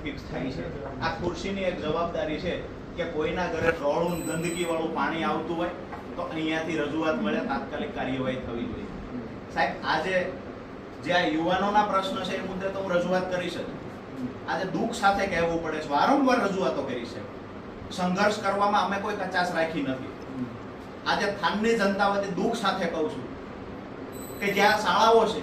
Fix થાય છે. આ ખુરશીની એક જવાબદારી છે કે કોઈના ઘરે ટ્રોળું ગંદકી વાળું પાણી આવતું હોય તો અહીંયાથી રજૂઆત મળે, તાત્કાલિક કાર્યવાહી થવી જોઈએ. સાહેબ, આજે જે આ યુવાનોના પ્રશ્ન છે એ મુદ્દે તો હું રજૂઆત કરી શકું. આજે દુઃખ સાથે કહેવું પડે છે, વારંવાર રજૂઆતો કરી છે. સંઘર્ષ કરવામાં અમે કોઈ કચાશ રાખી નથી. આજે થાનની જનતા વતી દુઃખ સાથે કહું છું કે જ્યાં શાળાઓ છે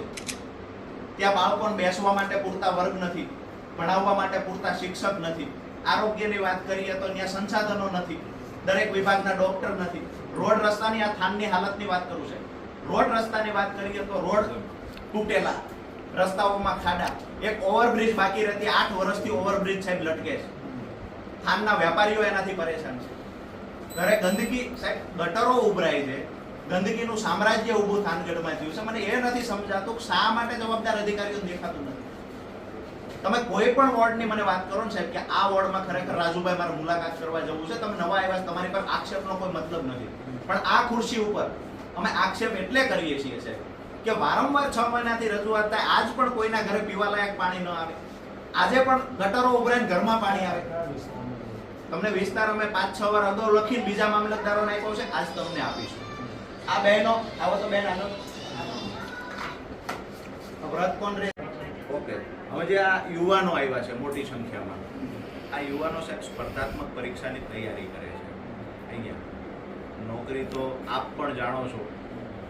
ત્યાં બાળકોને બેસવા માટે પૂરતા વર્ગ નથી, ભણાવવા માટે પૂરતા શિક્ષક નથી. આરોગ્યની વાત કરીએ તો ત્યાં સંસાધનો નથી, દરેક વિભાગના ડોક્ટર નથી. રોડ રસ્તાની, આ થાનની હાલતની વાત કરું છે, રોડ રસ્તાની વાત કરીએ તો રોડ તૂટેલા, રસ્તાઓમાં ખાડા, એક ઓવરબ્રિજ બાકી રહેતી 8 વર્ષથી ઓવરબ્રિજ સાહેબ લટકે છે. થાનના વેપારીઓ એનાથી પરેશાન છે. ઘરે ગંદકી, સાહેબ ગટરો ઉભરાય છે, ગંદકીનું સામ્રાજ્ય ઊભું થાનગઢમાં થયું છે. મને એ નથી સમજાતું કે શા માટે જવાબદાર અધિકારીઓ દેખાતું નથી. તમે કોઈ પણ વોર્ડની મને વાત કરો ને સાહેબ કે આ વોર્ડમાં ખરેખર રાજુભાઈ મારે મુલાકાત કરવા જવું છે, તમે નવા આવ્યા, તમારી પર આક્ષેપનો કોઈ મતલબ નથી, પણ આ ખુરશી ઉપર અમે આક્ષેપ એટલે કરીએ છીએ સાહેબ કે વારંવાર 6 મહિનાથી રજૂઆત થાય, આજ પણ કોઈના ઘરે પીવાલાયક પાણી ન આવે. આજે પણ ગટરો ઉભરાઈને ઘરમાં પાણી આવે. તમને વિસ્તાર અમે 5-6 વાર અગાઉ લખીને બીજા મામલતદારોને આપ્યો છે, આજ તમને આપીશું. આ બહેનો આવો તો બેન આનો વ્રત કોણ રે. ઓકે, હવે જે આ યુવાનો આવ્યા છે મોટી સંખ્યામાં, આ યુવાનો સાહેબ સ્પર્ધાત્મક પરીક્ષાની તૈયારી કરે છે. અહીંયા નોકરી તો આપ પણ જાણો છો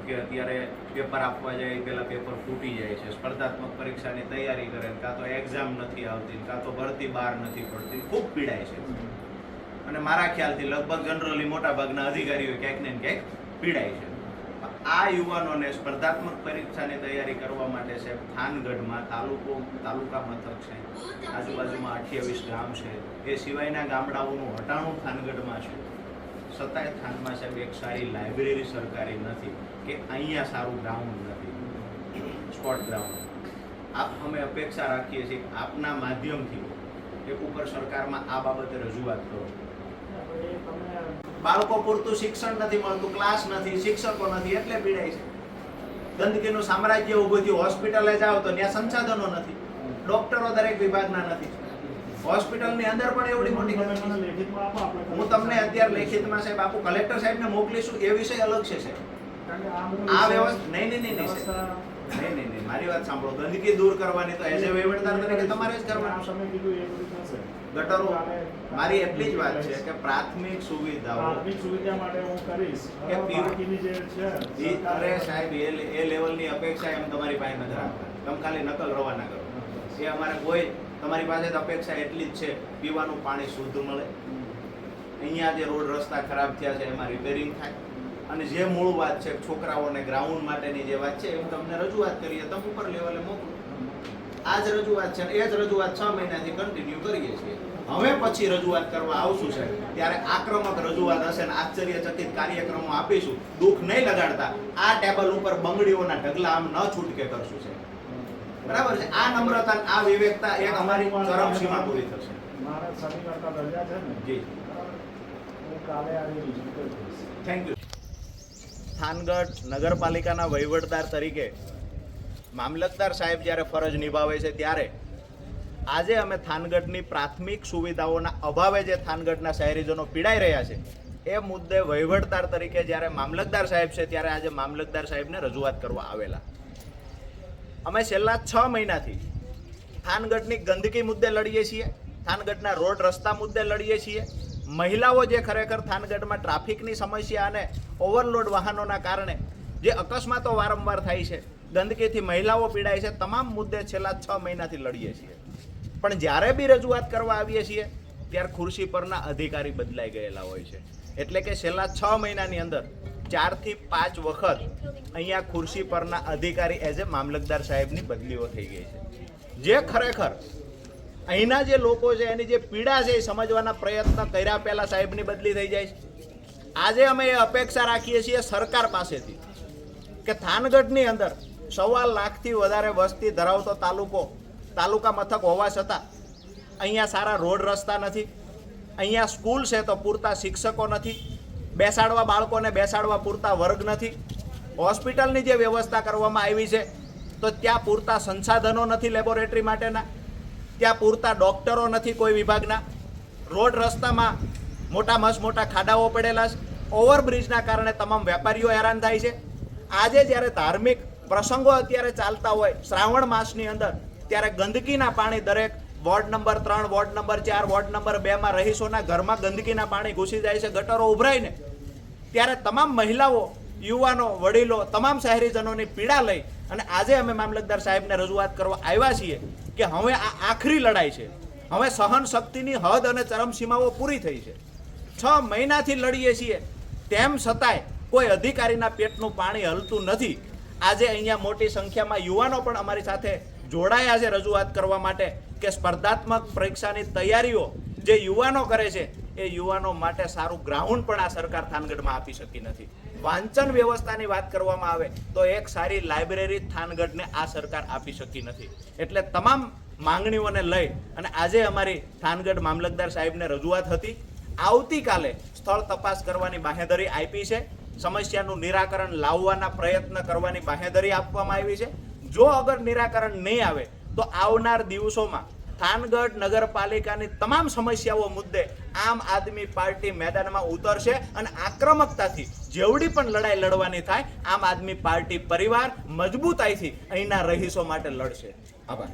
કે અત્યારે પેપર આપવા જાય પહેલા પેપર ફૂટી જાય છે. સ્પર્ધાત્મક પરીક્ષાની તૈયારી કરે, કાં તો એક્ઝામ નથી આવતી, કાં તો ભરતી બહાર નથી પડતી, ખૂબ પીડાય છે. અને મારા ખ્યાલથી લગભગ જનરલી મોટા ભાગના અધિકારીઓ ક્યાંક ને ક્યાંક પીડાય છે. આ યુવાનોને સ્પર્ધાત્મક પરીક્ષાની તૈયારી કરવા માટે સાહેબ થાનગઢમાં તાલુકા મથક છે, આજુબાજુમાં 28 ગામ છે, એ સિવાયના ગામડાઓનું હટાણું થાનગઢમાં છે. છતાંય થાનમાં સાહેબ એક સારી લાઇબ્રેરી સરકારી નથી કે અહીંયા સારું ગ્રાઉન્ડ નથી, સ્પોર્ટ ગ્રાઉન્ડ. અમે અપેક્ષા રાખીએ છીએ કે આપના માધ્યમથી એક ઉપર સરકારમાં આ બાબતે રજૂઆત કરો. બાળકો પૂરતું શિક્ષણ નથી મળતું, ક્લાસ નથી, શિક્ષકો નથી, એટલે પીડાય છે. ગંદકીનું સામ્રાજ્ય ઊભું થયું. હોસ્પિટલે જાઓ તો ત્યાં સંસાધનો નથી, ડોક્ટરો દરેક વિભાગના નથી. હોસ્પિટલની અંદર પણ એવડી મોટી ગંદકી. હું તમને અત્યારે લેખિતમાં સાહેબ આપું, કલેક્ટર સાહેબને મોકલીશું, એ વિષય અલગ છે સાહેબ. આ વ્યવસ્થા નહીં, મારી વાત સાંભળો. ગંદકી દૂર કરવાની તો એઝ એ વહીવટદાર તરીકે તમારે જ કરવાનું. ગટરો, મારી એટલી જ વાત છે કે પ્રાથમિક સુવિધા માટે હું કરીશ કે અરે સાહેબ એ લેવલની અપેક્ષા એમ તમારી પાસે નથી રાખતા. તમે ખાલી નકલ રવાના કરો. એ અમારે કોઈ તમારી પાસે અપેક્ષા એટલી જ છે, પીવાનું પાણી શુદ્ધ મળે, અહીંયા જે રોડ રસ્તા ખરાબ થયા છે એમાં રિપેરિંગ થાય, અને જે મૂળ વાત છે છોકરાઓને ગ્રાઉન્ડ માટેની જે વાત છે એવું તમને રજૂઆત કરીએ, તમે ઉપર લેવલે મોકલો. આ જ રજૂઆત છે, એ જ રજૂઆત 6 મહિનાથી કન્ટિન્યુ કરીએ છીએ. હવે પછી રજૂઆત કરવા આવશું છે ત્યારે આક્રમક રજૂઆત હશે ને આશ્ચર્યચકિત કાર્યક્રમો આપીશું. દુઃખ નહીં લગાડતા, આ ટેબલ ઉપર બંગડીઓના ઢગલા આમ ન છૂટકે કરશું છે. બરાબર છે. આ નમ્રતા, આ વિવેકતા એક અમારી ચરમસીમા પૂરી થશે. જી, થેન્ક યુ. થાનગઢ નગરપાલિકાના વહીવટદાર તરીકે મામલતદાર સાહેબ જ્યારે ફરજ નિભાવે છે ત્યારે આજે અમે થાનગઢની પ્રાથમિક સુવિધાઓના અભાવે જે થાનગઢના શહેરીજનો પીડાઈ રહ્યા છે એ મુદ્દે વહીવટદાર તરીકે જ્યારે મામલતદાર સાહેબ છે ત્યારે આજે મામલતદાર સાહેબને રજૂઆત કરવા આવેલા. અમે છેલ્લા 6 મહિનાથી થાનગઢની ગંદકી મુદ્દે લડીએ છીએ, થાનગઢના રોડ રસ્તા મુદ્દે લડીએ છીએ. મહિલાઓ જે ખરેખર થાનગઢમાં ટ્રાફિકની સમસ્યા અને ઓવરલોડ વાહનોના કારણે જે અકસ્માતો વારંવાર થાય છે, ગંદકીથી મહિલાઓ પીડાય છે, તમામ મુદ્દે છેલ્લા 6 મહિનાથી લડીએ છીએ. પણ જ્યારે બી રજૂઆત કરવા આવીએ છીએ ત્યારે ખુરશી પરના અધિકારી બદલાઈ ગયેલા હોય છે. એટલે કે છેલ્લા 6 મહિનાની અંદર 4 થી 5 વખત અહીંયા ખુરશી પરના અધિકારી એઝ એ મામલતદાર સાહેબની બદલીઓ થઈ ગઈ છે. જે ખરેખર અહીંના જે લોકો છે એની જે પીડા છે એ સમજવાના પ્રયત્ન કર્યા પહેલા સાહેબની બદલી થઈ જાય છે. આજે અમે એ અપેક્ષા રાખીએ છીએ સરકાર પાસેથી કે થાનગઢની અંદર 1.25 લાખથી વધારે વસ્તી ધરાવતો તાલુકા મથક હોવા છતાં અહીંયા સારા રોડ રસ્તા નથી, અહીંયા સ્કૂલ છે તો પૂરતા શિક્ષકો નથી, બેસાડવા બાળકોને બેસાડવા પૂરતા વર્ગ નથી, હોસ્પિટલની જે વ્યવસ્થા કરવામાં આવી છે તો ત્યાં પૂરતા સંસાધનો નથી લેબોરેટરી માટેના. ત્યાં પૂરતા ડોક્ટરો નથી કોઈ વિભાગના, રોડ રસ્તામાં મોટા ખાડાઓ પડેલા છે, ઓવરબ્રિજના કારણે તમામ વેપારીઓ હેરાન થાય છે. આજે જ્યારે ધાર્મિક પ્રસંગો અત્યારે ચાલતા હોય શ્રાવણ માસની અંદર, ત્યારે ગંદકીના પાણી દરેક ward number 3, ward number 4, ward number 2 માં રહીશોના ઘરમાં ગંદકીના પાણી ઘૂસી જાય છે, ગટરો ઉભરાઈને. ત્યારે તમામ મહિલાઓ, યુવાનો, વડીલો, તમામ શહેરીજનોની પીડા લઈ અને આજે અમે મામલતદાર સાહેબને રજૂઆત કરવા આવ્યા છીએ કે હવે આ આખરી લડાઈ છે. હવે સહન શક્તિની હદ અને ચરમસીમાઓ પૂરી થઈ છે. 6 મહિનાથી લડીએ છીએ, તેમ છતાંય કોઈ અધિકારીના પેટનું પાણી હલતું નથી. આજે અહીંયા મોટી સંખ્યામાં યુવાનો પણ અમારી સાથે જોડાયા છે રજૂઆત કરવા માટે કે સ્પર્ધાત્મક પરીક્ષાની તૈયારીઓ જે યુવાનો કરે છે એ યુવાનો માટે સારું ગ્રાઉન્ડ પણ આ સરકાર થાનગઢમાં આપી શકી નથી. વાંચન વ્યવસ્થાની વાત કરવામાં આવે તો એક સારી લાઇબ્રેરી થાનગઢને આ સરકાર આપી શકી નથી. એટલે તમામ માંગણીઓને લઈ અને આજે અમારી થાનગઢ મામલતદાર સાહેબને રજૂઆત હતી. આવતીકાલે સ્થળ તપાસ કરવાની બાંહેધરી આપી છે, સમસ્યાનું નિરાકરણ લાવવાના પ્રયત્ન કરવાની બાંહેધરી આપવામાં આવી છે. જો અગર નિરાકરણ નહીં આવે તો આવનાર દિવસોમાં થાનગઢ નગરપાલિકાની તમામ સમસ્યાઓ મુદ્દે આમ આદમી પાર્ટી મેદાનમાં ઉતરશે અને આક્રમકતાથી જેવડી પણ લડાઈ લડવાની થાય, આમ આદમી પાર્ટી પરિવાર મજબૂતાઈથી અહીંના રહીશો માટે લડશે. આભાર.